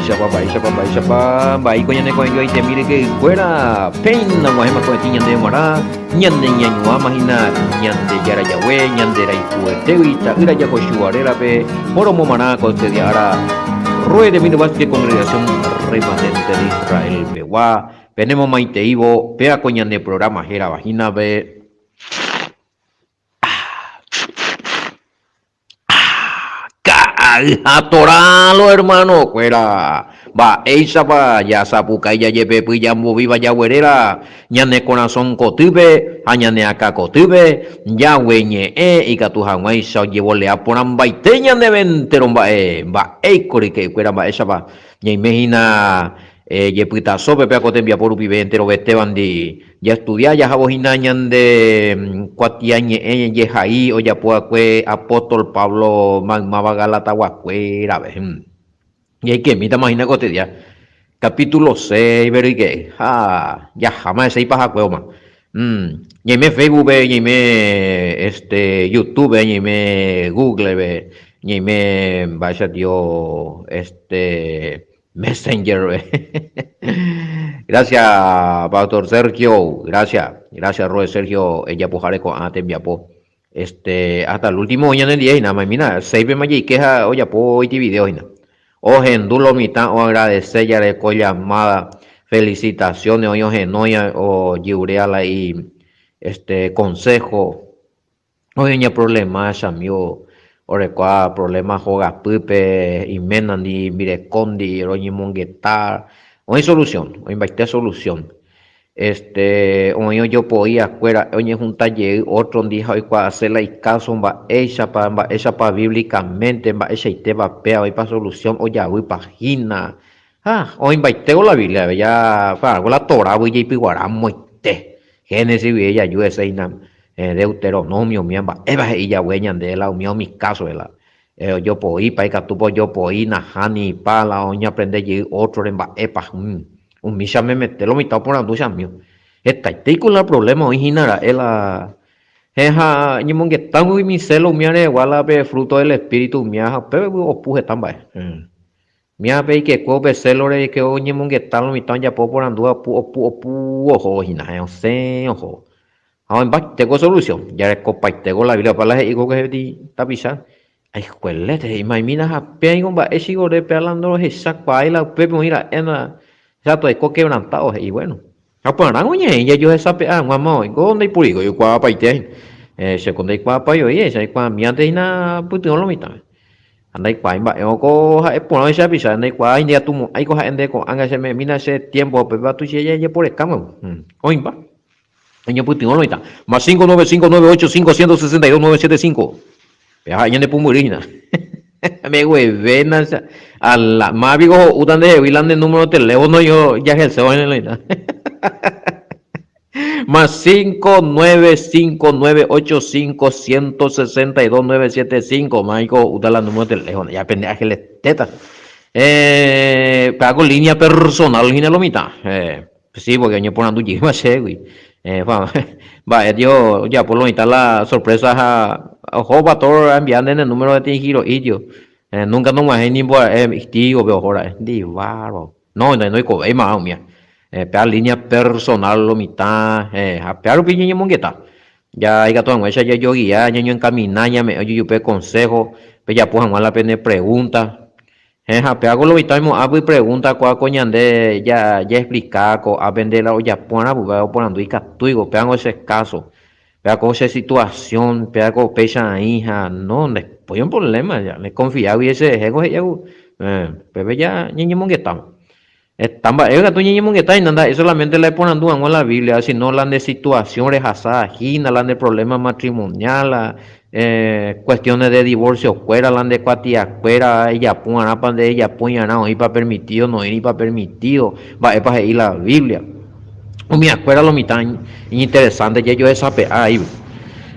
Bai ko nyane ko yo ite mire que fuera peina mo hema ko tiña de mara nyande nyanyua mahina nyande yara yawe nyande rai kuetewita ira ya ko shuarera pe poro mo mara ko te diara rue de mi que congregación remanente de Israel pewa penemo maite ivo pea ko nyane programa hera vagina be atoralo hermano fuera va eisa va ya sapuca ya lleve pues ya viva ya huerera ñane corazón cotube añane acá cotube ya hueñe y catu hawai sa llevo le aporan baite ñane venteron va cori que fuera va esa va ya imagina ye pita sope pe acote via por upi entero vete bandi ya estudia ya jabojina ñande cuatiañe ye jai o ya pueda que apóstol Pablo magmaba galata guacuera ve y hay que mita imagina cotidia capítulo 6 ver que ya jamás se paja cueva y me Facebook ve y me YouTube ve y me Google ve y me vaya Dios Messenger ve. Gracias Pastor Sergio gracias Roe Sergio ella pujare con ate viapo hasta el último año en el día y nada más mira 6 me queja oye po este video y nada oje dulo mitad o agradecer ya de llamada felicitaciones o genoya o yureala y consejo oye ña problema chamio ore qua problema joga pupe y menandi mire condi roñi monguetar o hay solución o invité solución oño yo podía fuera oñe un taller otro día hoy para hacerla y caso va ella para bíblicamente va ella y te va pea hoy para solución o ya voy página hoy invité la Biblia ya para la Torah voy y piguara muerte Génesis y ella yo ese Deuteronomio miamba eva y ya hueñan de la unión mis casos de la yo podía para que tú yo podía najani para la oña aprender y otro en va epa un misa me mete lo mitad por andu chamio esta con el problema original ela eja ni monge tango y mi celo miare igual pe fruto del espíritu miaja pe opuje tambai mia pe que ko pe celo re que oñe monge tan lo mitad ya por andu opu ojo hina se ojo ahora va tengo solución ya tengo la Biblia para la ego que di tapisa ay juelete imagina a pe con va esigo de pelando esa cuaila pe mira en ya todo es quebrantado y bueno aparan oye ya yo esa mamá ¿dónde hay purigo yo cuá paite se con dai cuá pa yo y esa cuá mi antes na puto lo mitad andai cuá imba yo co por esa pisa andai cuá india tu hay cosa ende con anga se me mina ese tiempo pues va tu ya por el cama o imba año puto lo mitad más 595985062 ya ya ne pumurina me huevena a la más vigo utan de vilande número de teléfono yo ya el se en la más 595985162 Maico utan la número de teléfono ya pendeja le teta pago línea personal línea lo mitad sí porque yo ponando lleva güey va yo ya por lo mitad la sorpresa a joba todo enviando en el número de giro y yo nunca no más ni por tío veo ahora di varo no hay cobe más mía pe línea personal lo mitad a pear piña mongueta ya hay gato esa ya yo guía ya yo encaminar ya me yo pe consejo pe ya pues la pena pregunta hago lo mismo hago pregunta cuál coñande ya explicar co aprender la olla pona bugado ponando y catuigo pegan ese caso pega esa situación pega con pecha hija no después un problema ya le confiaba y ese ego ya bebé ya niño mongueta estamba el tu niño mongueta y nada solamente le ponen duda en la Biblia sino la de situaciones asadas la de problemas matrimoniales cuestiones de divorcio fuera la de cuatia fuera ella puñana para de ella puñana no iba permitido no iba permitido va es para ir la Biblia o mi acuerdo lo mitad interesante ya yo esa ahí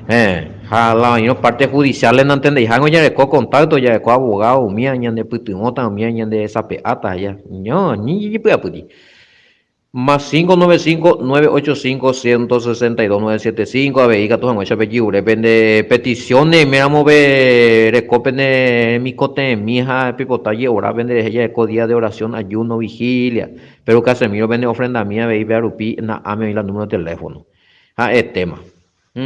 la parte judicial no entendéis algo ya de contacto ya de abogado mía ya de putimota mía ya de esa peata ya no ni puede puti Más 595-985-162-975. A ver, y gatos en apellido. Depende peticiones. Miramos ver. Recopene mi cote, mi hija, pipotalle, ora, vende ella de día de oración, ayuno, vigilia. Pero Casemiro vende ofrenda mía, ve y ve a Rupi, na, ame y la número de teléfono. Ah, es tema. Y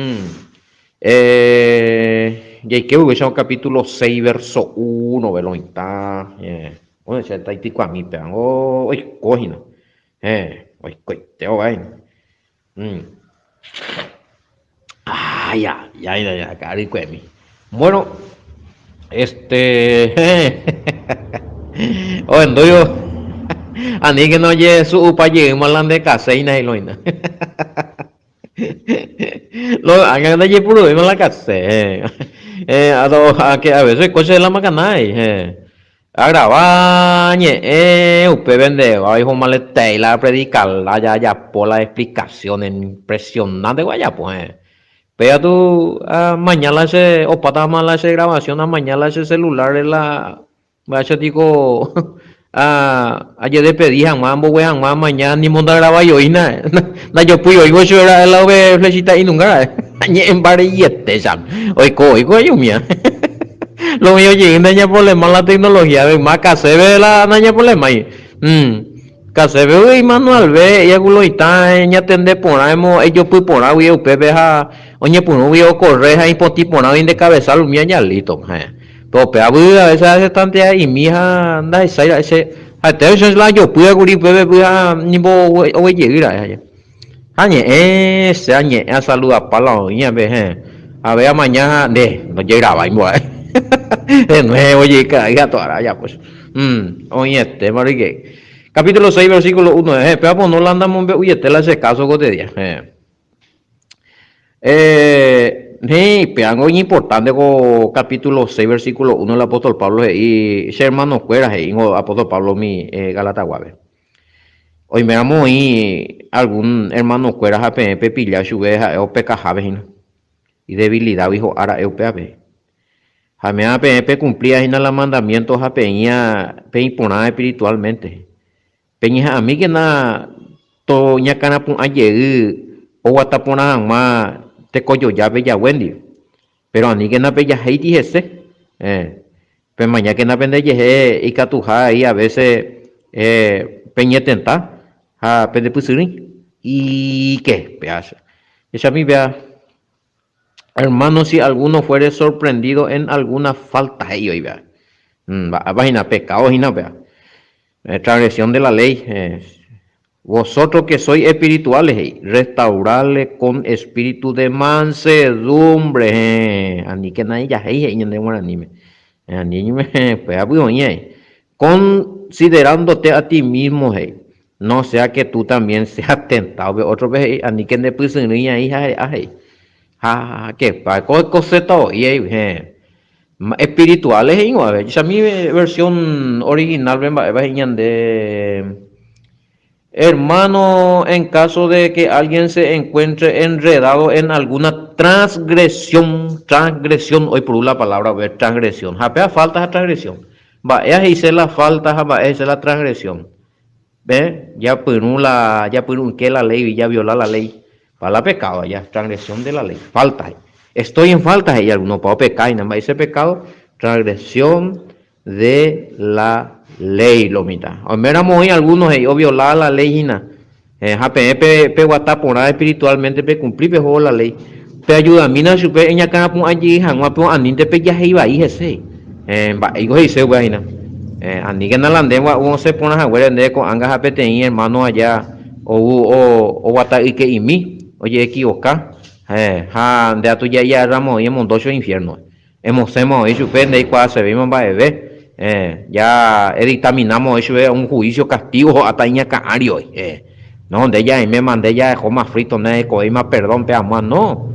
hay que ver un capítulo 6, verso 1, velo, está. Bueno, ya está ahí a mí, pegan. Oh, cojina. Oi, coiteo, vai. Ya, cari cuemi. Bueno, o ando yo. Ani que no lle su upa lle malan de caseina y loina. Lo hagan de lle puro y la case. A que a veces coche de la macanay. A grabar, usted vende, va hijo malete y la predicar, la ya por la explicación impresionante, vaya pues. Pero tú, mañana o para mala esa grabación, mañana ese celular, vaya digo, ayer de pedí, jamás, jamás, mañana ni monta graba yo y nada, yo puyo, yo era la flechita y nunca, en barillete, oigo, yo mía. Lo mío llega naña problema la tecnología, ve más que se ve la naña problema ahí. Que se ve y manual ve, y algo está en atender por ahí, ellos pues por ahí, usted ve a, oye, pues no veo correr ahí por ti por ahí de cabeza, lo mío ya listo, pero a veces hace tante ahí, mi hija anda ese, hasta eso es la yo pude cubrir, pues ni voy a llegar allá. Añe, a saludar para la oña, ve, a ver, mañana, no llegaba, y de nuevo, oye, gato ahora ya pues. Oye, marique. Capítulo 6, versículo 1. Pero pues no le andamos, uy, le hace caso que te día. Algo importante con capítulo 6, versículo 1 el apóstol Pablo y ese hermano fuera, apóstol Pablo, mi Galataguabe. Hoy miramos ahí algún hermano fuera, jape, pilla, chuveja, o pecajabe, y debilidad, hijo, ahora, eupeabe. Jamea pe cumplía en los mandamientos a peña pe imponer espiritualmente. Peña a mí que na to ña cana pun aye o watapona ma te coyo ya bella wendi. Pero ani que na bella heiti ese. Pe mañana que na pende ye y catuja y a veces peña tenta a pende pusuri y qué pedazo. Esa mi vea. Hermano, si alguno fuere sorprendido en alguna falta, ellos vea. Vagina, pecado, vea. Transgresión de la ley. Vosotros que sois espirituales, restaurarle con espíritu de mansedumbre. Ani que nadie ya hay en el anime. Ani me pues considerándote a ti mismo, no sea que tú también seas tentado. Otro vez, ani que ne pusen hija, que para coseta y espirituales y no esa mi versión original de hermano en caso de que alguien se encuentre enredado en alguna transgresión hoy por la palabra ver transgresión japea falta esa transgresión va esa hice la falta va esa la transgresión ve ya por que la ley ya viola la ley para la pecado ya transgresión de la ley falta estoy en falta y alguno puedo pecar y nada más ese pecado transgresión de la ley lo mitad o miramos hoy algunos ellos violar la ley y nada pe guata por nada espiritualmente pe cumplir pe la ley pe ayuda a mí na supe en ya cara pun allí hangua pe anin te pe ya iba ahí ese va digo dice buena ani que no la andemos uno se pone a ver de con anga japete hermano allá o guata y que y mí oye equivoca de a tu ya ramo y montocho infierno hemos hecho pende y cuando se vimos va a ver ya dictaminamos eso es un juicio castigo hasta iña canario no donde ya y me mandé ya dejó más frito no de más perdón pe amor no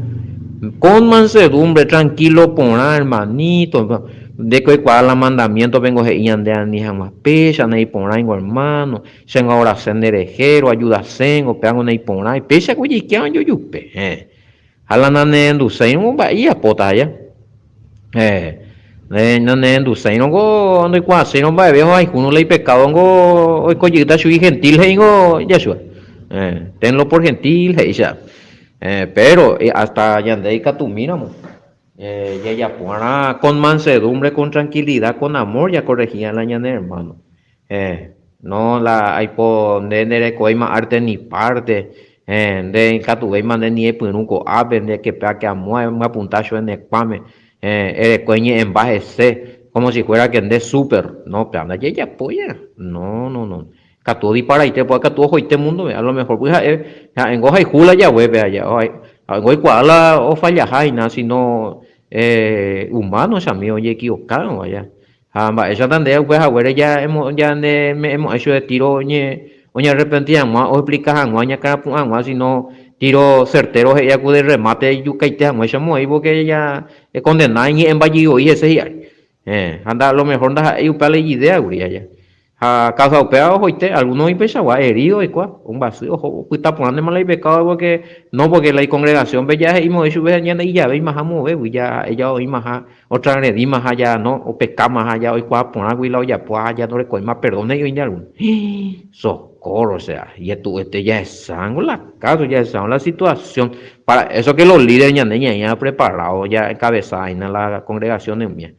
con mansedumbre tranquilo por hermanito de que cuál la mandamiento vengo y ande ni jamás pecha ni por ahí hermano sen ahora senderejero ayuda sen o pegan ni por ahí pecha que ya yo yupe halana nendu sen un bahía pota ya no nendu sen no go ando quase no va veo ay uno le pecado go hoy collita sui gentil hengo ya su Tenlo por gentil, ella. Pero hasta Yandei Catumíramo. Ya ya puara con mansedumbre, con tranquilidad, con amor, ya corregía la ñana, hermano. No la hay por de coima arte ni parte. De Catuveima de ni pununco ave de que pea que amua un apuntacho en el pame. Coñe en baje C, como si fuera que de súper. No, pero anda, ya ya polla. No, no, no. Catu dispara y te puede catu ojo y te mundo, a lo mejor pues en goja y jula ya hueve allá. Goy cuala o falla jaina, sino humano esa mío oye equivocado vaya. Esa tandea pues ahora ya hemos hecho de tiro oñe arrepentida más o explica anguaña cara angua sino tiro certero ella puede remate y yucaite amo esa muy porque ella es condenada en vallido y ese ya. Anda a lo mejor anda ahí para la idea guría ya. A causa opea ojoite algunos y pesagua herido y cuá un vacío ojo pues está poniendo mal y pecado porque no porque la congregación ve ya y mo eso ve y ya ve más amo ve ya ella hoy más otra agredí más allá no o peca más allá hoy cuá poner agua ya pues allá no le coge más perdón y ya algún socorro o sea y esto ya es sangre la caso ya es sangre la situación para eso que los líderes ya preparado ya encabezada en la congregación en mía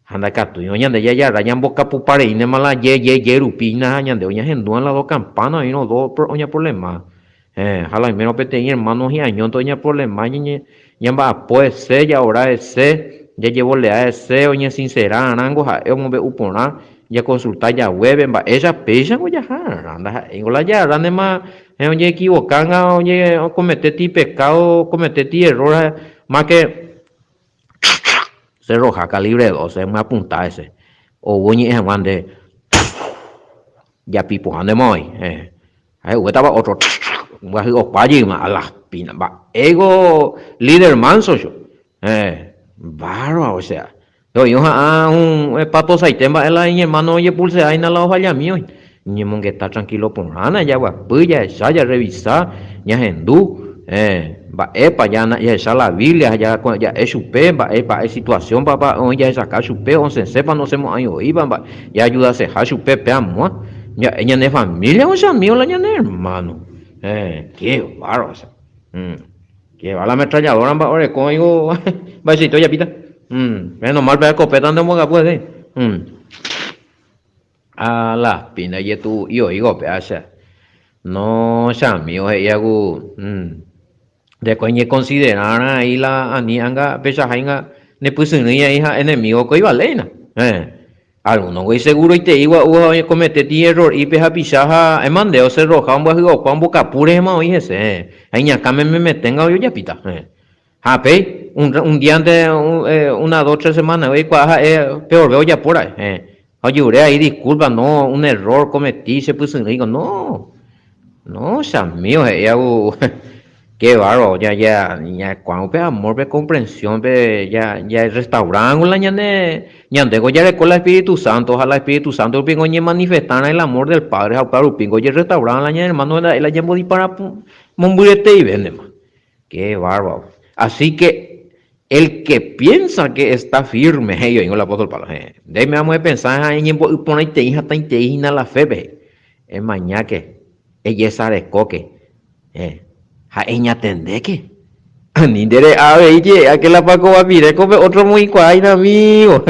anda catu y oña de ya rayan boca pupare y ne mala ye rupina aña de oña gendúan las dos campanas y no dos oña problema jala y menos pete y hermanos y año oña problema ya va pues se ya ahora ese ya llevo le a ese oña sincera anango ja un be upona ya consulta ya web va ella pesa go ya anda en la ya anda más oña equivocan oña comete ti pecado comete ti error más que se roja calibre 12 me apunta ese o voy a Juan de ya pipo ande moi ahí estaba otro voy a paji a las pinas va ego líder manso yo bárbaro o sea yo un pato saitema el ahí hermano oye pulse ahí en la hoja ya mío ni mon que está tranquilo por nada ya va puya ya revisar ya hendú va epa ya ya esa la Biblia ya es chupe va epa es situación papá ya sacar chupe on se sepa no se mo ayo iba va ya ayuda a se ha chupe pe amo ya ella de familia o sea mío la ya hermano qué bárbaro o sea, que va la ametralladora va ore código va si ya pita menos mal ve escopeta ande moga puede a la pina y tú yo digo pe o sea no sea mío ella de coñe considerar ahí la anianga pesa jainga ne pues ni hija enemigo que iba leina alguno güey seguro y te digo comete error y peja pisaja mandeo se roja un bajo Juan boca pure ma oye ese ahí acá me metenga yo ya pita pe un día antes una dos tres semanas oye cuaja peor veo ya por ahí oye ahí disculpa no un error cometí se pues digo no no, San mío, qué bárbaro, ya, cuando ve amor, ve comprensión, ve, ya el restaurante, la ñande, ya le con el Espíritu Santo, ojalá el Espíritu Santo, pingo, ñe manifestar el amor del Padre, a claro, pingo, ya el restaurante, la ñe, hermano, la ñe, para momburete y vende, más. Qué bárbaro. Así que, el que piensa que está firme, yo digo el apóstol Pablo, de me vamos a pensar en poner te hija, te hija, la fe, ve, es mañana que ella sabe coque ha ella tende que ni dere a ver ye aquel la paco va a pire come otro muy cuaina amigo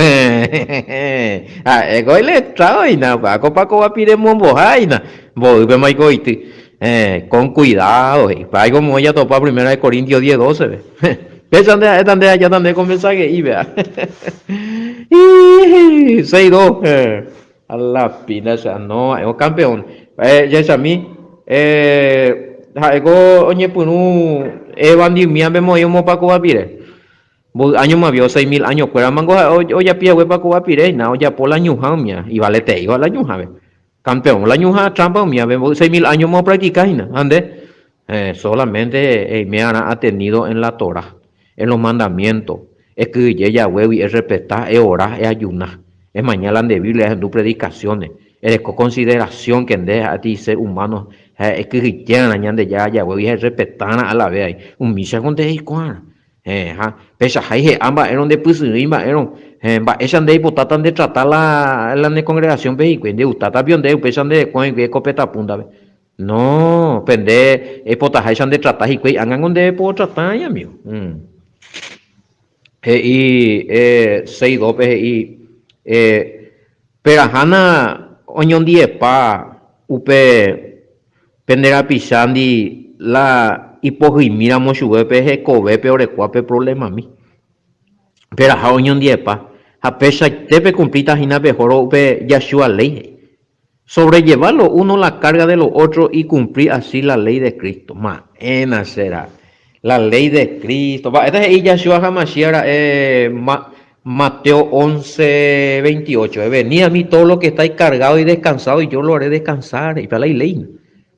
ego le trao y na paco va a pire mombo jaina voy ve mai coiti con cuidado para como ella topa primera de Corintios 10:12 ve pesan de allá donde comienza que y vea 6-2 a la pina esa no es campeón ya es a mí ego oñe punu bandi mía vemos yo mo paco va pire año más vio 6.000 años fuera mango o ya pie we paco va pire na o ya por la ñuja mía y vale te iba la ñuja ve campeón la ñuja trampa mía vemos 6.000 años mo practicar na ande solamente me han atendido en la Torah en los mandamientos es que ella huevo es respetar es orar es ayunar es mañana de Biblia es tu predicaciones es con consideración que deja a ti ser humano es que cristiana ñande ya voy a respetar a la vez un misa con de igual pesa hay amba eran de pues rima eran va echan de hipotatan de tratar la congregación ve y de utata bion de pesan de con que copeta punta No, pende, potaja echan de tratar y que hagan donde puedo tratar ya mío. Y seis dope y perajana oñon die pa upe pendera pisandi la hipogimira mochubepe he cobepe orecuape problema mi. Peraja oñon die pa. A pesar tepe cumplita jina mejor upe yashua ley. Sobrellevarlo uno la carga de los otros y cumplir así la ley de Cristo. Maena será. La ley de Cristo. Esta es Yahshua HaMashiach, Mateo 11:28. Venid a mí todo lo que estáis cargado y descansado y yo lo haré descansar. Y para la ley.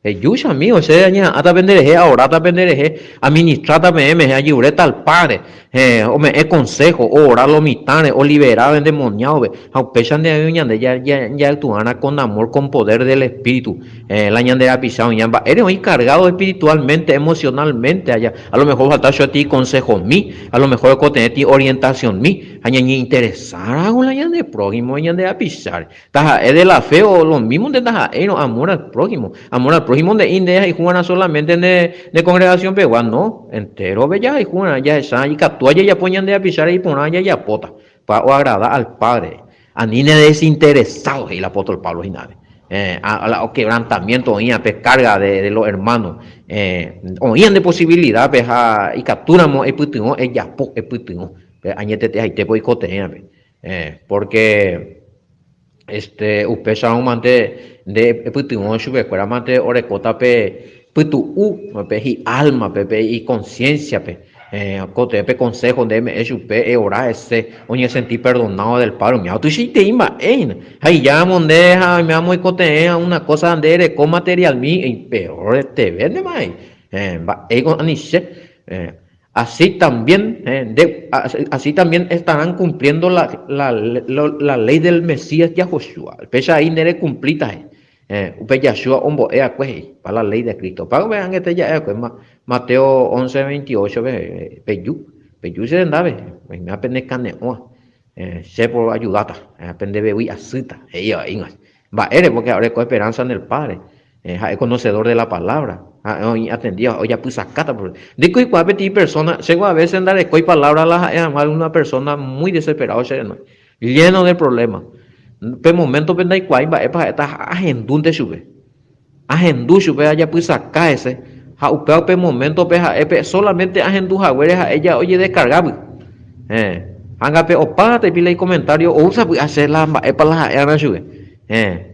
Yusha mío, ese año hasta vendereje, ahora hasta vendereje, administrata me ayudé al padre, o me consejo, o orar los mitanes, o liberar endemoniado, a pechan de año ya tu ana con amor, con poder del espíritu, la ñandera pisado, ñamba, eres hoy cargado espiritualmente, emocionalmente, allá, a lo mejor falta yo a ti consejo mí, a lo mejor tener ti orientación mí, aña ni interesar a la ñande prójimo, ñandera pisar, taja, es de la fe o lo mismo de taja, amor al prójimo de India y Juana solamente de congregación peruana, no, entero bella y Juana, ya esa y captua ya ponían de pisar y poner ya pota, para agradar al Padre, a ni desinteresados y el apóstol Pablo y nada. A quebrantamiento oían pues, carga de los hermanos oían de posibilidad pues, y capturamos el putingo el yapo el putingo añete ahí te voy cotear porque upesa un mante de putingo sube fuera mante orecota pe putu pe y alma pe y conciencia pe cote pe consejo de me pe ora ese oye sentí perdonado del paro mi auto si te ima ahí ya mondeja me amo y cote una cosa de con material mi y peor te vende mai va ego aniche así también, así también estarán cumpliendo la ley del Mesías Yahushua. Pecha ahí nere cumplita. Upe Yahshua ombo para la ley de Cristo. Pago vean este ya Mateo 11:28 peyu se andaba, me aprende caneo. Se por ayudata, aprende bebi asita. Va, eres porque ahora con esperanza en el Padre. Es conocedor de la palabra. Atendido, oye, pues sacata. De que cuál persona, según a veces andar de palabra a una persona muy desesperada, lleno de problemas. Pero momento penda y cuál va para esta agendún de sube. Agendú sube allá pues saca ese. Ja upeo pe momento pe solamente agendú jagüeres a ella oye descargar. Hanga pe opa te pile comentario o usa pues hacer la para la sube.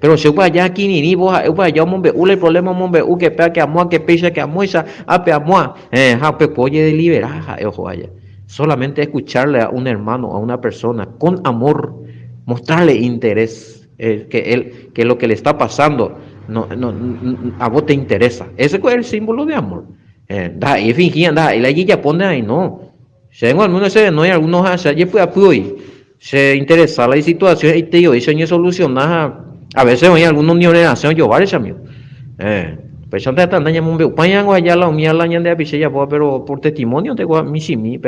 Pero si upa ya aquí ni vos upa ya mombe ule problema mombe u que pea que amo que pesa que amo esa ape amo ha pe poye de liberar ojo allá solamente escucharle a un hermano a una persona con amor mostrarle interés que lo que le está pasando a vos te interesa ese es el símbolo de amor da y fingían da y la guilla pone ahí no según algunos se no hay algunos hacia allí pues apoyo se interesa la situación y te digo, y se solucionar a veces hay algunos neonación yo varios amigos pues antes de andar un veo pañan allá la mía la de apichella pero por testimonio tengo a mí sí mi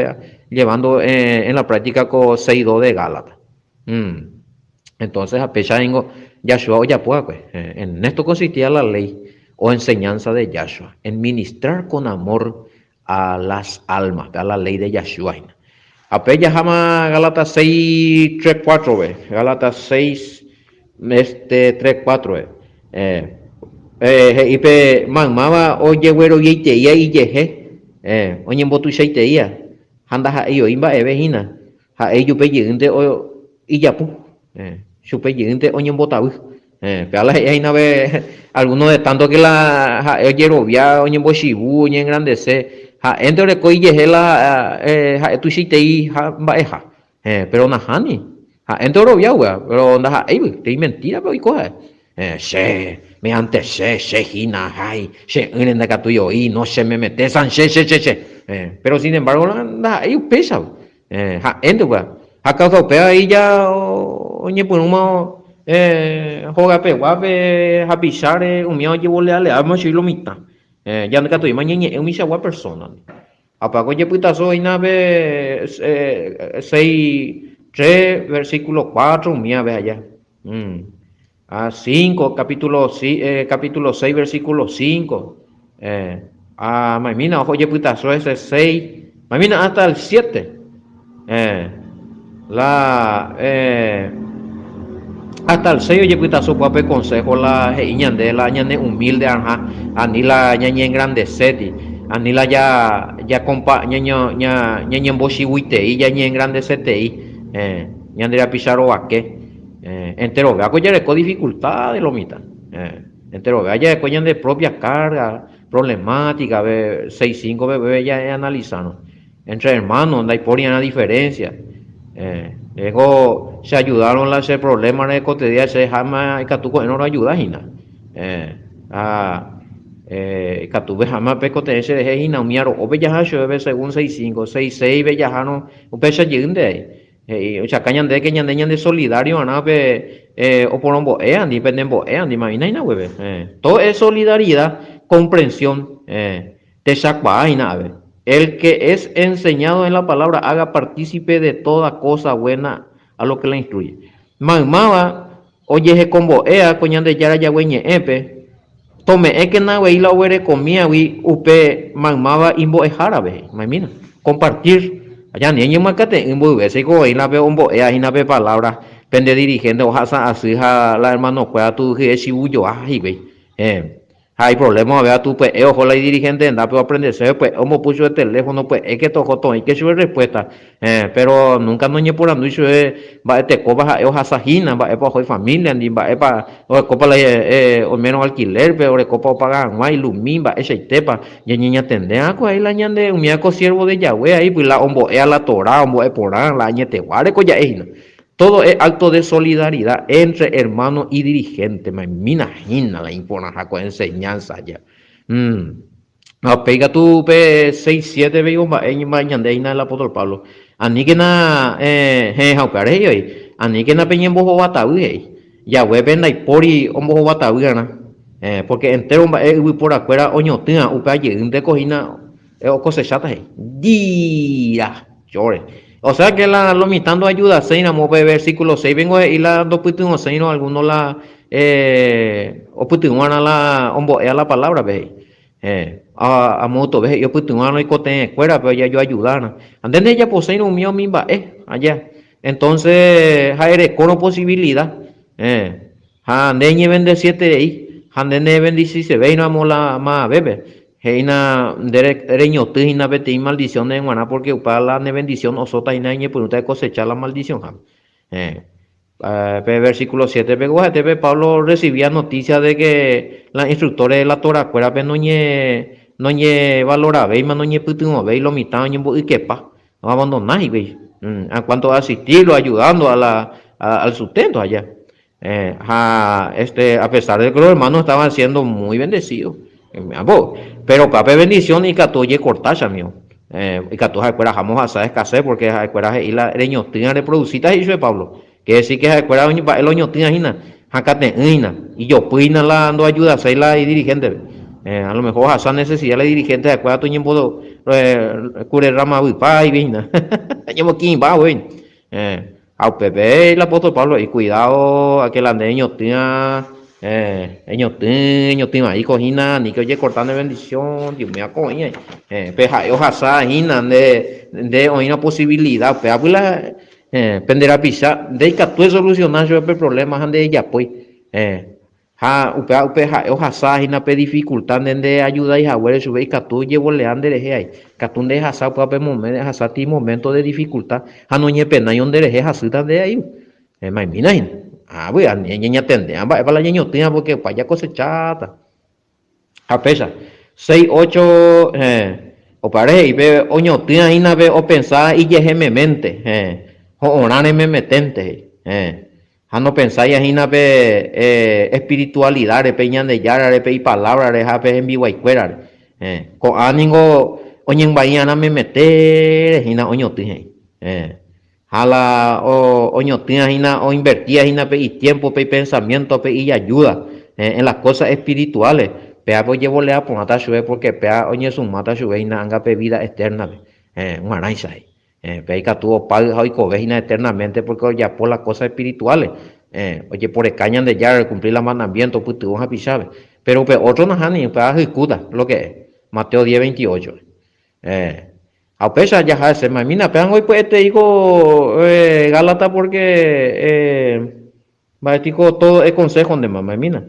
llevando en la práctica con 6:2 de Gálatas entonces a pesar de Yahshua ya pues en esto consistía la ley o enseñanza de Yahshua en ministrar con amor a las almas a la ley de Yahshua Apeya jama Gálatas 6:3-4 ve. Gálatas 6 3:4 ipe mangmaba oye güero yeiteía y yeje oye botu sheiteía handa ha iyo imba evejina ha ello pe yinte o iyapu supe yinte oye botabu peala ina ve algunos de tanto que la oye robia oye boshibu oye engrandece entre coi la tu shitei baeja pero nahani entre robia pero nda te mentira pero ikoa se me antes se hina hay se en la catuyo y no se me mete san pero sin embargo nda pesa entre acá pea ahí ya oye por uno juega pe guape hapisare un mío llevo le amo si lo mitad ya no catuyo mañana es mi sagua persona apago ya puta soy nave 6:3 versículo 4 mía ve allá A 5 capítulo 6 versículo 5. Maimina, ojo, ye putazo ese 6. Maimina, hasta el 7. Eh, la, hasta el 6 oye putazo guape consejo la ñande la ñande humilde anja anila ñañe engrandeceti anila ya compa ñaño ñañe mboshi y ya ñe engrandecete ñande la pizarro vaque entero vea ya con dificultad de lo mitad entero vea ya con de propia carga problemática ve 6-5 bebé ya analizando entre hermanos no hay por una diferencia. Luego se ayudaron a ese problema de cotidiano, se jamás y catuco no lo ayuda hina. A Catuve jamás peco te ese de hina miaro o bellaja bebe según 6-5, 6-6 bellajano un pecha yinde. O sea, cañan de que ñandeñan de solidario anape o por un boean, dependen boean, imagina ina webe. Todo es solidaridad, comprensión, te sacba ina ver. El que es enseñado en la palabra haga partícipe de toda cosa buena a lo que le instruye. Magmaba, oye, combo ea, coñan de yara yagüeñe epe, tome e que na wey la huere comía, wi upe magmaba imbo e jarabe, mamina, compartir. Allá niño macate, imbo ese go y la veo umbo ea y na ve palabra, pende dirigente, ojalá así la hermano cueva tu que si huyo, ay, güey. Hay problemas, vea tú, pues, ojo, la dirigente anda, pero aprenderse, pues, como puso el teléfono, pues, es que tojo todo, y que su respuesta, pero nunca no por anuncio, va, este, coba, oja, sajina, va, para familia, ni va, para, o copa, o menos alquiler, pero, copa, pagar, no hay lumín, va, ese tepa, y niña tende, ahí la ñande, un miaco siervo de Yahweh, ahí, pues, la hombo, la Torah, hombo, porán, la ñete, guare, coya, todo es acto de solidaridad entre hermanos y dirigentes. Me imagina la imponaja con enseñanza ya. Pega tu P6-7 veo mañana el apóstol Pablo. Ani que na jaukare yo. Ani que na peñen bojo batawi. Ya weben y pori ombo batawi gana. Porque entero por afuera oñotina upa de cojina o cosechata. Día, llore. O sea que la lomitando ayuda, seina, move versículo 6, vengo y la dos putin seino, algunos la o putin la ombo a la palabra, ve. A moto, ve, yo putin y cote en escuela, pero ya yo ayudar. Anden ella poseino un mío mimba, allá. Entonces, jaere con posibilidad, anden vende 7 ahí, anden vende 16, ve, no amo la más bebe. Heina reño hina beti maldición de guana porque para la bendición osota y nañe por usted cosechar la maldición. Versículo 7 Pablo recibía noticia de que la instructores de la Torah fuera no ñe valoraba y no ñe putin ve lo mitad y quepa no abandonar y a cuanto a asistirlo ayudando al sustento allá. A pesar de que los hermanos estaban siendo muy bendecidos. Pero pape bendición y catoye cortacha mío. Y catoja escuela jamás a saber escasez porque a escuela y la reñotina reproducita y de Pablo. Que decir que a escuela el oñotina hina, jacate hina. Y yo puina la ando ayuda a ser la dirigente. A lo mejor esa necesidad la dirigente de escuela tu ñembo cure rama wipa y vina. Ñembo quién va, güey. Al Pepe el apóstol Pablo y cuidado a que la ñotina ellos ahí cojina ni que oye cortando bendición Dios mío coña peja ojalá hina de una posibilidad peja pues la penderá pisar de que tú solucionar el problema ande ella pues peja ojalá hina pe dificultad de ayuda y jaguar su vez que tú llevo le ande de ahí que tú de hasá pues momento de dificultad a no ñe pena y donde de hasá de ahí imagina pues, niña tende, para la niña tiene porque para allá cosechata. A pesar, 6-8, o parece, y ve, oño, tiene ahí nave, o pensar, y ya me mente, o orar me metente, a no pensar, y ahí nave, espiritualidad, peñan de yara, y palabras, de en vivo y cuera, con ánimo, oño, en bahía, me mete, y na, oño, tiene, la oñotina hina o invertía hina pe y tiempo pe y pensamiento pe y ayuda en las cosas espirituales pea pues llevo lea por mata sube porque pea oñe su mata sube hina anga pe vida eterna un araisa pe y que tuvo padre y covejina eternamente porque ya por las cosas espirituales Oye, por cañan de ya cumplir la mandamiento, pues tú vas a pisar. Pero pues, otro no han ni para ejecutar lo que es. Mateo 10:28. Eh, a pesar ya hace, mamina, pero hoy pues te digo Gálata porque va digo todo el consejo de mamá mina.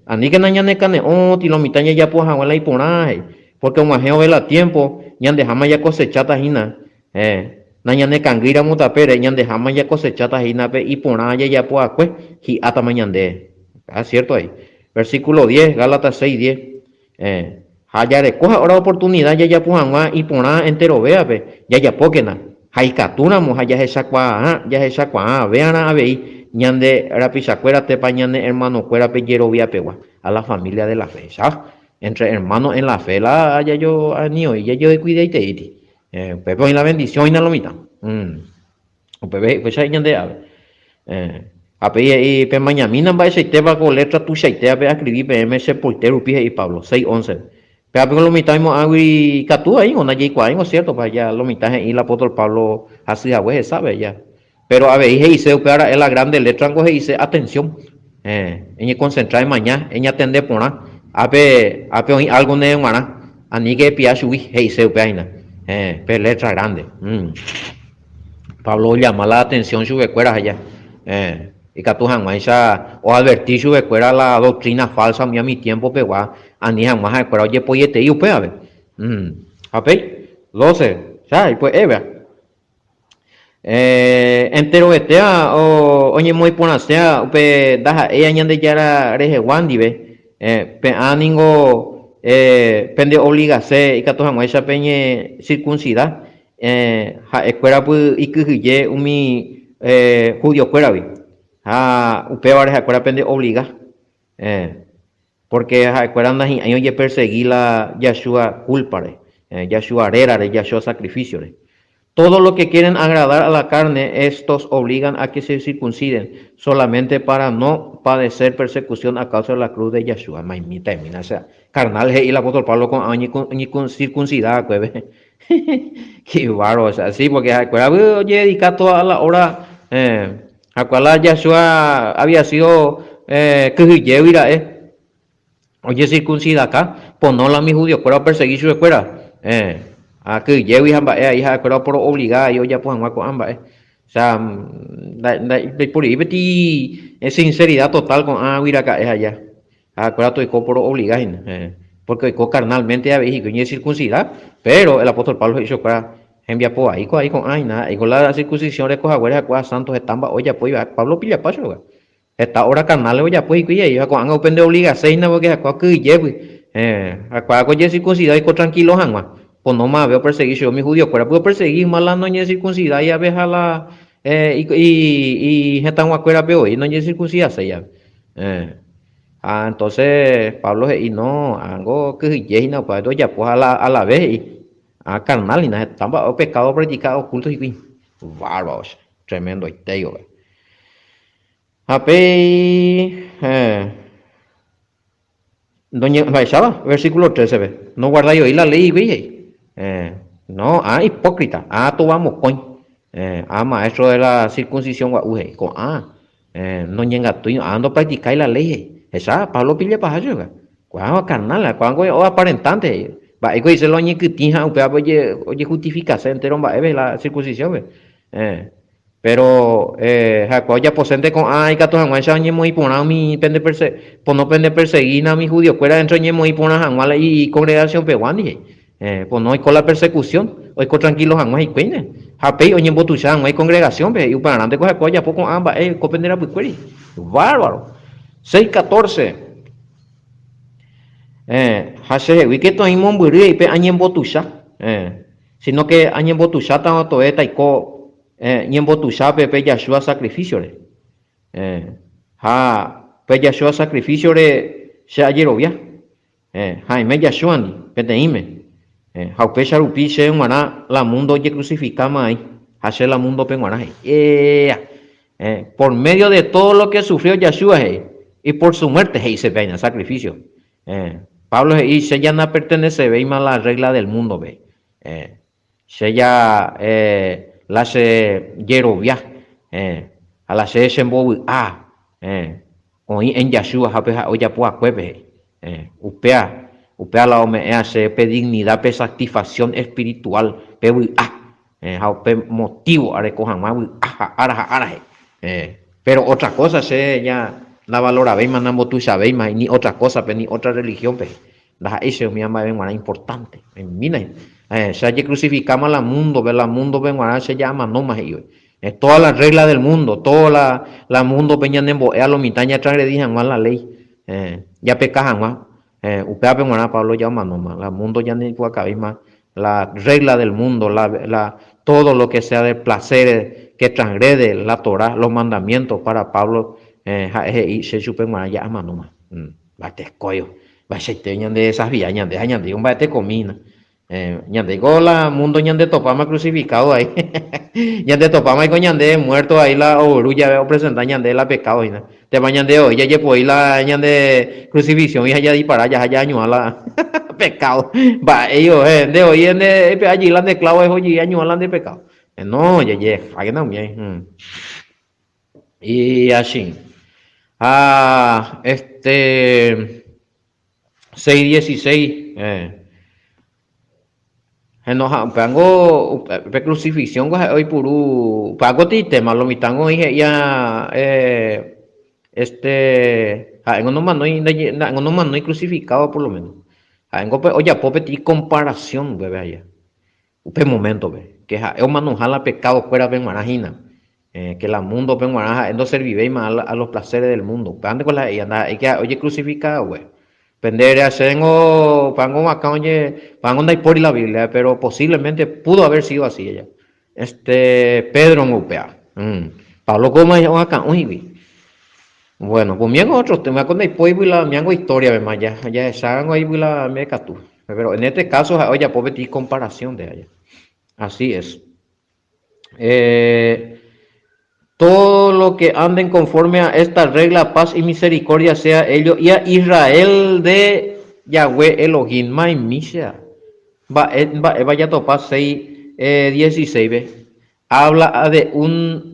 Ani que naña ne cane ti lo mitaña ya pues agua la iponaje, porque un ajeo vela tiempo, ñan dejama ya cosechata hina. Naña ne canguira mutapere, ñan dejama ya cosechata hina pe iponaje ya pues acue, hi ata mañande. Ah, cierto ahí. Versículo 10, Gálatas 6:10. Haya recoja ahora oportunidad ya ya pujan y pona entero vea pe ya ya pokena haikatuna mo haya esa kwa vean a ver ñande rapisacuera te pañane hermano cuera pe yero vía pegua a la familia de la fe ¿sabes? Entre hermanos en la fe la ya yo ni hoy ya yo cuide y te iti pepe en la bendición y na lo mitad pepe pues ahí ñande a pe y pe mañana va ese te va con letra tu shaite a pe escribir pe ms portero pije y Pablo 6:11. Pero lo mitad hemos agui catú ahí, una y cuá, cierto, para allá lo mitad y el apóstol Pablo así a veces sabe ya. Pero a ver, dice, pero es la grande letra, coge dice, atención, en concentrar en mañana, en atender por nada, a ver, algo de humana, a ni que pia subir, dice, peina, pero letra grande. Pablo llama la atención su cuera allá. Y que tú jamás o advertir su cuera la doctrina falsa a mi tiempo pegua a ni jamás cuera oye pues te yo pues a ver. ¿Ape? 12. Ya, y pues vea. Entero este o oye muy ponasea pe daja ella ñande yara reje wandi ve pe aningo pende obligase y que tú jamás peñe circuncidar escuela pues y que umi judío fuera vi upe vare escuela pende obliga porque escuela anda año ye perseguir la Yahshua culpa Yahshua arera de Yahshua sacrificio todo lo que quieren agradar a la carne estos obligan a que se circunciden solamente para no padecer persecución a causa de la cruz de Yahshua maimita o sea carnal y el apóstol Pablo con circuncidar pues qué bárbaro, o sea, sí, porque oye, dedica toda la hora a cual Yahshua había sido oye, circuncida acá, pues no la mi judío, pero perseguir su escuela, a que llevi hamba hija escuela por obligada, yo ya pues con amba, o sea, por ahí betí sinceridad total con mira acá es allá, a escuela estoy por obligada, porque carnalmente a veces que es circuncidar, pero el apóstol Pablo hizo para enviar por ahí con ay nada, y con la circuncisión de cosas cuas santos están oye pues Pablo pilla paso esta hora carnal oye pues y ellos con han de obligación porque acá que lleve acá con circuncidar y con tranquilo hanma pues no más veo perseguir yo mi judío pero puedo perseguir más la noña circuncidar y a veces a la y están acuerda veo y no es circuncidar se ya entonces Pablo y no, algo que y no pues ya pues a la vez y carnal y nada, estaba pecado practicado ocultos y bárbaros, tremendo y te digo. Doña Baixaba, versículo 13 ve. No guardáis hoy la ley, ve. No, hipócrita, tú vamos coin. Maestro de la circuncisión, con no llega tú, ando practicáis la ley. Esa, Pablo pilla para allá, cuando carnal, cuando o aparentante. Va, ego dice lo que tija, oye, justificarse entero, va, la circuncisión, ve. Pero Jacob ya posente con ay que todos han hecho muy pona mi pende por no pende perseguir a mi judío fuera dentro de muy pona hanwala y congregación peruana pues no hay con la persecución hoy con tranquilos hanwa y cuene japei oye botuchan hay congregación ve y para adelante con Jacob ya poco amba copendera pues bárbaro 6:14 hase we que to imon buri pe añen botucha sino que añen botucha ta to eta y co ñembo tu sabe pe Yahshua sacrificio pe Yahshua sacrificio se ayer via Jaime Yahshua ni peteime pe sharupi se mara la mundo ye crucificama ahí hace la mundo pe mara por medio de todo lo que sufrió Yahshua y por su muerte se ve sacrificio Pablo y se ya no pertenece ve a la regla del mundo ve se ya las Yerovia, a la se shembo oí en Yashua japeja oya pua cueve upea la ome hace pe dignidad pe satisfacción espiritual pe pe motivo a recojan más araje pero otra cosa se ya la valora veis mandamos tú sabéis más ni otra cosa pe ni otra religión pe la ese mi ama ven importante mira se que crucificamos al mundo ve la mundo ven se llama no más ellos es toda la regla del mundo, toda la mundo peñan en boea lo mitaña transgredían más la ley, ya pecajan más, upea penguana Pablo ya más, la mundo ya ni puede caber más, la regla del mundo, todo lo que sea de placer que transgrede la Torah, los mandamientos para Pablo, se chupen más ya más nomás, va te escoyo, va se teñan de esas vías, de un bate comina. Ñande la mundo ñande topama crucificado ahí ñande topama y con ñande muerto ahí la orulla veo presentar ñande la pecado y te va ñande hoy ya llevo ahí la ñande crucifixión y allá disparar ya allá año a la pecado va ellos de hoy en de allí la de clavo es hoy año a la de pecado no ya ahí no bien y así 6:16 enoja pango pe crucifixión hoy puru pago ti tema lo mitango dije ya en uno más no hay crucificado por lo menos en gope oye pope ti comparación bebé allá un momento ve que es manujala pecado fuera ven marajina que la mundo ven maraja no servir más a los placeres del mundo ande con la anda hay que oye crucificado güey Pendere hacengo pango acá oye pango no hay por la Biblia pero posiblemente pudo haber sido así ella Pedro Mupea Pablo Goma acá uy bueno pues miengo otro tema con el pueblo y la miengo historia además ya saben ahí la meca tú pero en este caso oye pobre ti comparación de allá así es todo lo que anden conforme a esta regla, paz y misericordia sea ellos y a Israel de Yahweh Elohim, Misha. Vaya topar 6:16, ¿ve? Habla de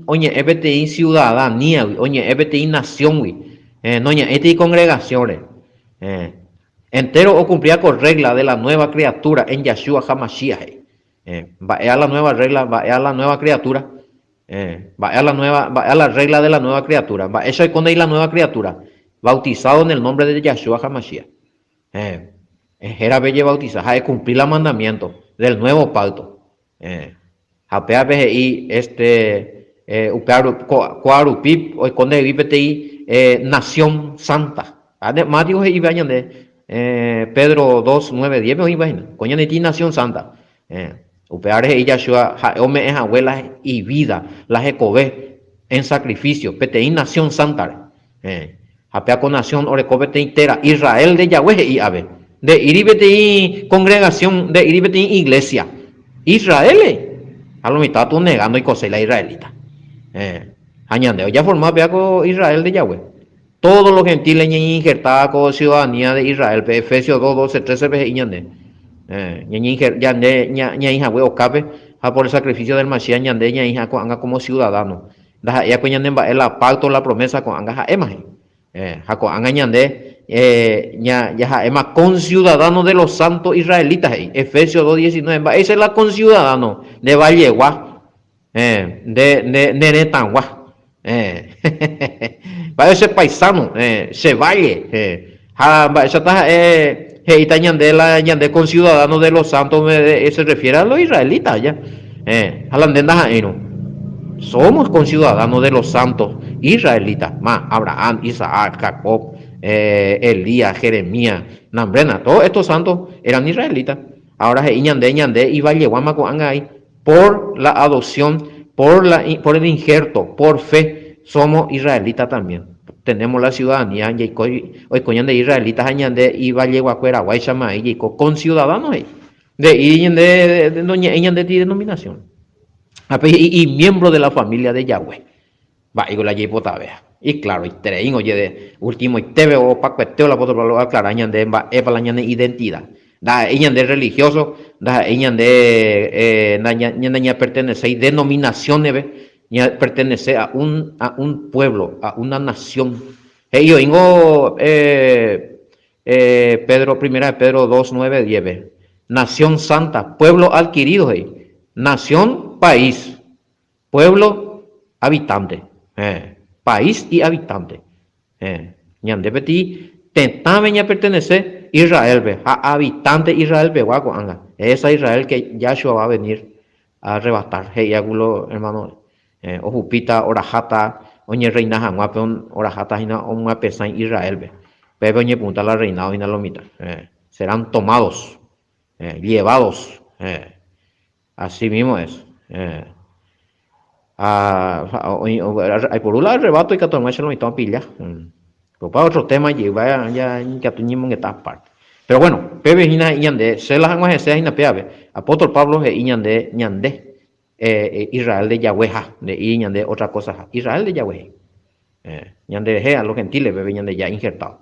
oye, FTI ciudadanía, oye, FTI nación, noña, FTI congregaciones. Entero o cumplía con regla de la nueva criatura en Yahshua HaMashiach. Va a la nueva regla, va a la nueva criatura. Va a la regla de la nueva criatura. Eso es cuando hay la nueva criatura, bautizado en el nombre de Yahshua HaMashiach. Era belle bautizado, hay cumplir los mandamientos del nuevo pacto. Apea BGI, Cuarupip, o cuando VPTI, Nación Santa. Más digo, y vayan de Pedro 2, 9, 10, me imagino. Coño, ni Nación Santa. Upeares y Yahshua, Ome es abuela y vida, las ecové en sacrificio, PTI Nación Santa, Apea con Nación, Orecove entera, Israel de Yahweh y Ave, de Iribeti congregación, de Iribeti iglesia, Israel, a lo mitad tú negando y cosé la israelita, añade, ya formó con Israel de Yahweh, todos los gentiles injertados con ciudadanía de Israel, Efesios 2, 12, 13, añade. Hija huevo cabe por el sacrificio del Mashiach ñande hija anga como ciudadano ya pues ñande la pacto la promesa con anga emaje anga ñande ya ema con ciudadano de los santos israelitas Efesios 2:19 esa es la con ciudadano de Vallegua de Netanguá para ese paisano se valle esa está ñande con ciudadanos de los santos se refiere a los israelitas ya somos con ciudadanos de los santos israelitas más Abraham, Isaac, Jacob, Elías, Jeremías, Nambrena, todos estos santos eran israelitas. Ahora ñande y Valleguama ahí por la adopción, por el injerto, por fe, somos israelitas también. Tenemos la ciudadanía hoy coñan de israelitas añande y Valleguacuera Guaychama y con ciudadanos de denominación y miembro de la familia de Yahweh va y con la vea y claro y trein oye de último y teve o pacueteo la foto lo aclarañan de para la identidad da ella de religioso da ella de ña pertenece denominaciones pertenece a un pueblo, a una nación. Yo digo Pedro, primera de Pedro 2, 9, 10. Nación santa, pueblo adquirido, nación, país, pueblo, habitante, país y habitante. Ñande beti, tentameña pertenece Israel, a habitante Israel, beguaco, anga. Esa Israel que Yahshua va a venir a arrebatar. Hey, hermano, ojupita, orajata, oñe reina janguapeon, orajata, hina, una pesa en Israel, Pepe oñe punta la reinado, hina lomita. Serán tomados, llevados. Así mismo es. Por un lado, arrebato y que tomar se lo mitad pilla. Para otro tema, lleva ya que tuñimos en esta parte. Pero bueno, Pepe Hina Iñande, se las han se Hina Peave, apóstol Pablo e Iñande, Ñande, Israel de Yahweh, de Iñande, otra cosa, Israel de Yahweh. Ñande, a los gentiles, Pepe Ñande ya injertado.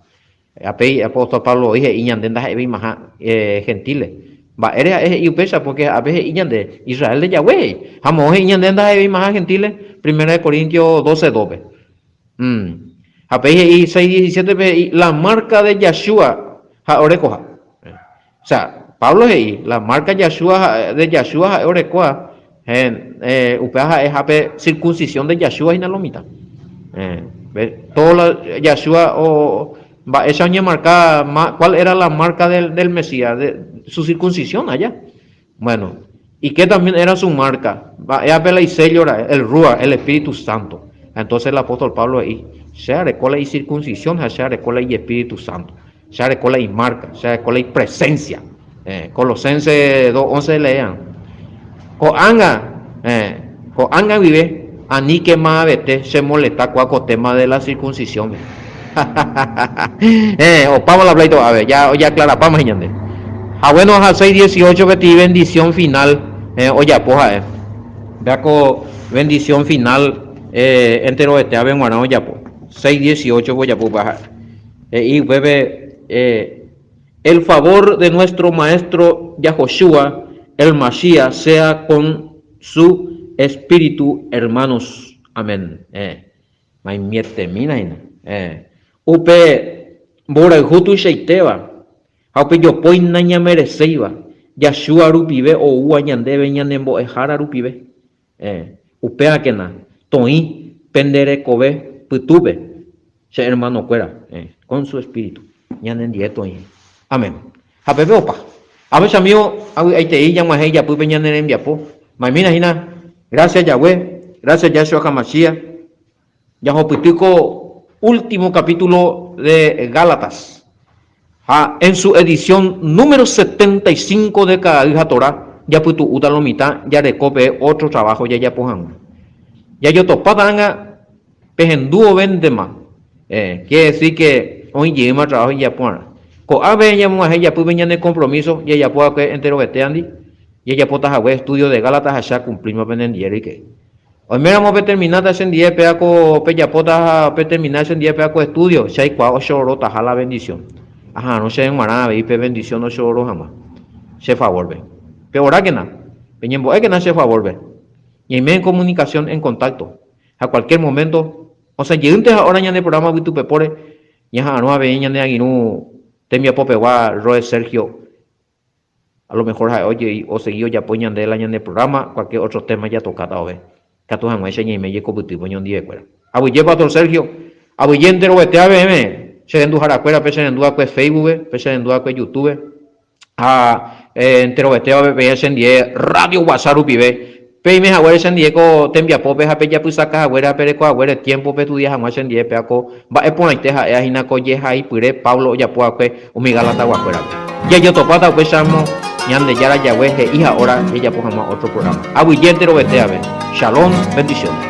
Apóstol Pablo dije Iñande, gentiles. Va, eres y pesa porque a veces Iñande, Israel de Yahweh. Jamo, Iñande, más gentiles, 1 Corintios 12, 12. A veces y 6, 17, la marca de Yahshua. Orecoja. O sea, Pablo es la marca Yahshua de Yahshua Orecoja. Upeja es hape circuncisión de Yahshua y Nalomita. Todo la Yahshua o va esa año marcada, ¿cuál era la marca del Mesías? De su circuncisión allá. Bueno, y que también era su marca. Ella y sello, el Rúa, el Espíritu Santo. Entonces el apóstol Pablo ahí, sea recola y circuncisión, sea recola y Espíritu Santo. Se recola y marca, se recola y presencia. Colosenses 2:11 lean. Coanga vive, ani que más vete se molesta con tema de la circuncisión. O Pablo la pleito, a ver, ya clara, vamos ñande. A bueno, a 6:18 beti bendición final, oye, poja, vea con bendición final, entero este, a ver, bueno, ya po. 6:18 voy a bajar. Y bebe. El favor de nuestro maestro Yahoshua, el Mashiach, sea con su espíritu, hermanos. Amén. Upe Borajutu Sheiteba, Haupe Yopoi Naña Mereceiba, Yahshua Rupibe o Uañandebe Ñanembo Ejara Rupibe. Upe Akena, Toi, Pendere Kobe, Putube, se hermano Cuera, con su espíritu. Ñanen dieto y amén. A Pepe opa. A veces amigo, ahí te ella más ella pues ñanen en viapo. Mamina hina, gracias Yahweh, gracias Yahshua Hamashiach. Ya hopitico último capítulo de Gálatas. En su edición número 75 de cada hija Torah, ya putu utalomita, ya recope otro trabajo ya pojan. Ya yo topadanga pejenduo vendema. Quiere decir que hoy lleva trabajo y ya pone. Co ave ya mujer ya puede venir en compromiso y ya puede que entero veteandi y ya puede hacer estudio de Gálatas allá cumplimos pendiente y que hoy miramos a terminar ese día peaco pe ya puede terminar ese día peaco estudio si hay cuatro chorro taja la bendición. Ajá, no se en maná y pe bendición no chorro jamás. Se favor ve. Peor que nada. Peñembo es que no se favor ve. Y en comunicación en contacto. A cualquier momento, o sea, llegues ahora ya en el programa que tú pepore ya no había ñane aguinú temia popegua Roe Sergio a lo mejor oye o seguido ya poñan de la ñane programa cualquier otro tema ya tocado ve catu han ese ñe me lleco buti poñon die cuera abuye pato Sergio abuye entero vete a ver se endu jara cuera pese endu a Facebook pese endu a YouTube entero vete a ver se endie radio WhatsApp pibe Peime agüera en diego tembia pope ja peya pusaka agüera pereco agüera tiempo pe tu día jamás en die peaco va e ponaite ja e hina ko ye hai pure Pablo ya puaque umigalata guacuera ya yo topata pues chamo ñande yara yahweh hija ahora ella pues jamás otro programa abuyente lo vete a ver shalom bendiciones.